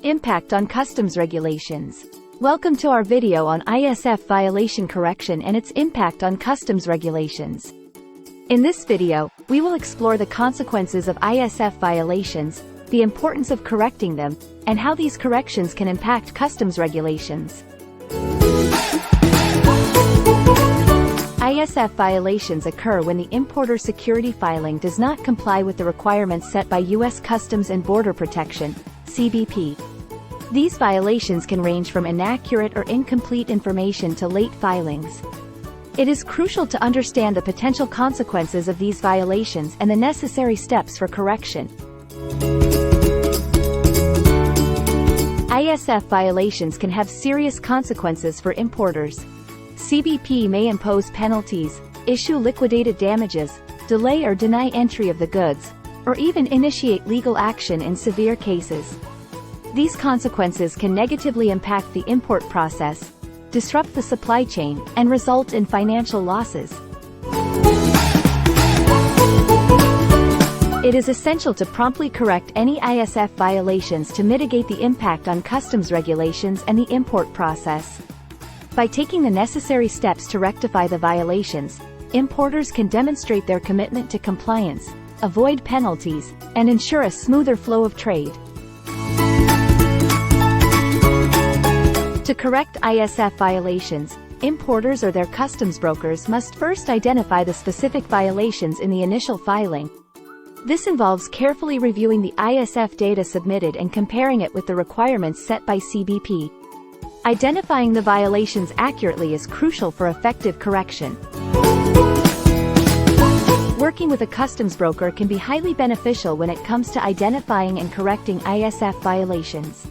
Impact on customs regulations. Welcome to our video on ISF violation correction and its impact on customs regulations. In this video, we will explore the consequences of ISF violations, the importance of correcting them, and how these corrections can impact customs regulations. ISF violations occur when the importer security filing does not comply with the requirements set by U.S. Customs and Border Protection, CBP. These violations can range from inaccurate or incomplete information to late filings. It is crucial to understand the potential consequences of these violations and the necessary steps for correction. ISF violations can have serious consequences for importers. CBP may impose penalties, issue liquidated damages, delay or deny entry of the goods, or even initiate legal action in severe cases. These consequences can negatively impact the import process, disrupt the supply chain, and result in financial losses. It is essential to promptly correct any ISF violations to mitigate the impact on customs regulations and the import process. By taking the necessary steps to rectify the violations, importers can demonstrate their commitment to compliance, avoid penalties, and ensure a smoother flow of trade. To correct ISF violations, importers or their customs brokers must first identify the specific violations in the initial filing. This involves carefully reviewing the ISF data submitted and comparing it with the requirements set by CBP. Identifying the violations accurately is crucial for effective correction. Working with a customs broker can be highly beneficial when it comes to identifying and correcting ISF violations.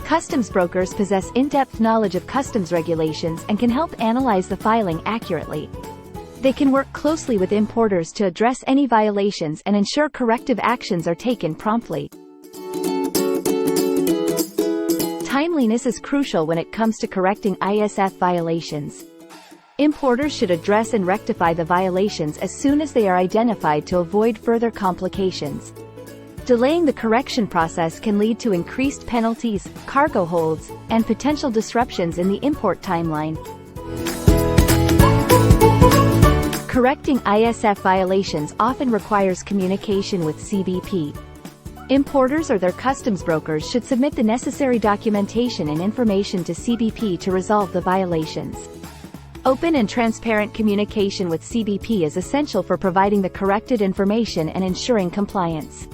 Customs brokers possess in-depth knowledge of customs regulations and can help analyze the filing accurately. They can work closely with importers to address any violations and ensure corrective actions are taken promptly. Timeliness is crucial when it comes to correcting ISF violations. Importers should address and rectify the violations as soon as they are identified to avoid further complications. Delaying the correction process can lead to increased penalties, cargo holds, and potential disruptions in the import timeline. Correcting ISF violations often requires communication with CBP. Importers or their customs brokers should submit the necessary documentation and information to CBP to resolve the violations. Open and transparent communication with CBP is essential for providing the corrected information and ensuring compliance.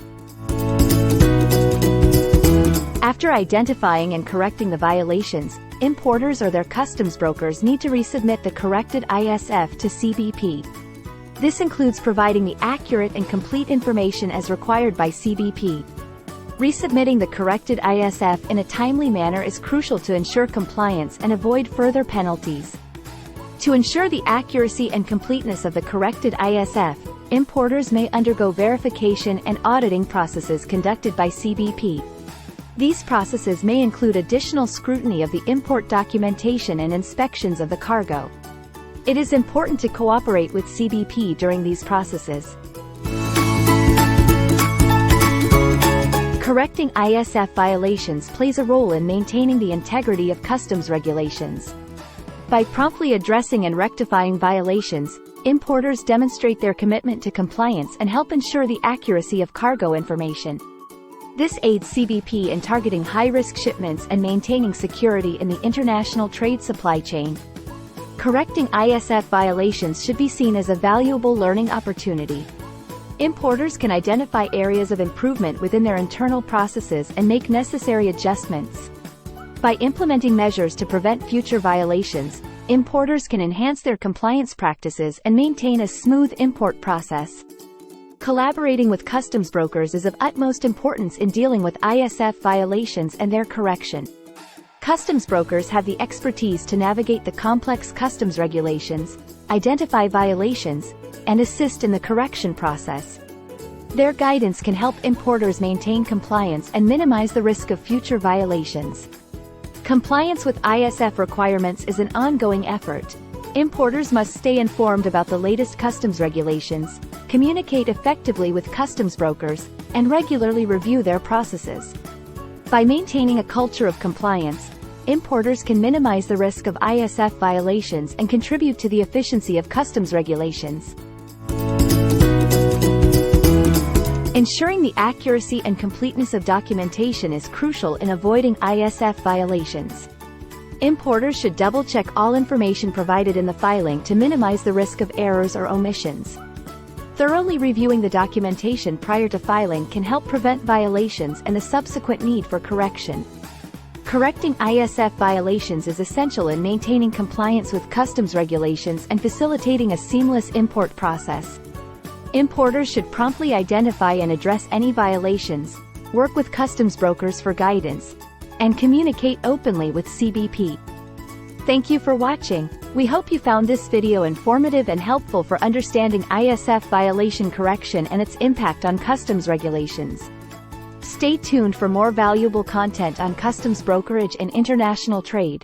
After identifying and correcting the violations, importers or their customs brokers need to resubmit the corrected ISF to CBP. This includes providing the accurate and complete information as required by CBP. Resubmitting the corrected ISF in a timely manner is crucial to ensure compliance and avoid further penalties. To ensure the accuracy and completeness of the corrected ISF, importers may undergo verification and auditing processes conducted by CBP. These processes may include additional scrutiny of the import documentation and inspections of the cargo. It is important to cooperate with CBP during these processes. Correcting ISF violations plays a role in maintaining the integrity of customs regulations. By promptly addressing and rectifying violations, importers demonstrate their commitment to compliance and help ensure the accuracy of cargo information. This aids CBP in targeting high-risk shipments and maintaining security in the international trade supply chain. Correcting ISF violations should be seen as a valuable learning opportunity. Importers can identify areas of improvement within their internal processes and make necessary adjustments. By implementing measures to prevent future violations, importers can enhance their compliance practices and maintain a smooth import process. Collaborating with customs brokers is of utmost importance in dealing with ISF violations and their correction. Customs brokers have the expertise to navigate the complex customs regulations, identify violations, and assist in the correction process. Their guidance can help importers maintain compliance and minimize the risk of future violations. Compliance with ISF requirements is an ongoing effort. Importers must stay informed about the latest customs regulations, communicate effectively with customs brokers, and regularly review their processes. By maintaining a culture of compliance, importers can minimize the risk of ISF violations and contribute to the efficiency of customs regulations. Ensuring the accuracy and completeness of documentation is crucial in avoiding ISF violations. Importers should double-check all information provided in the filing to minimize the risk of errors or omissions. Thoroughly reviewing the documentation prior to filing can help prevent violations and the subsequent need for correction. Correcting ISF violations is essential in maintaining compliance with customs regulations and facilitating a seamless import process. Importers should promptly identify and address any violations, work with customs brokers for guidance, and communicate openly with CBP. Thank you for watching. We hope you found this video informative and helpful for understanding ISF violation correction and its impact on customs regulations. Stay tuned for more valuable content on customs brokerage and international trade.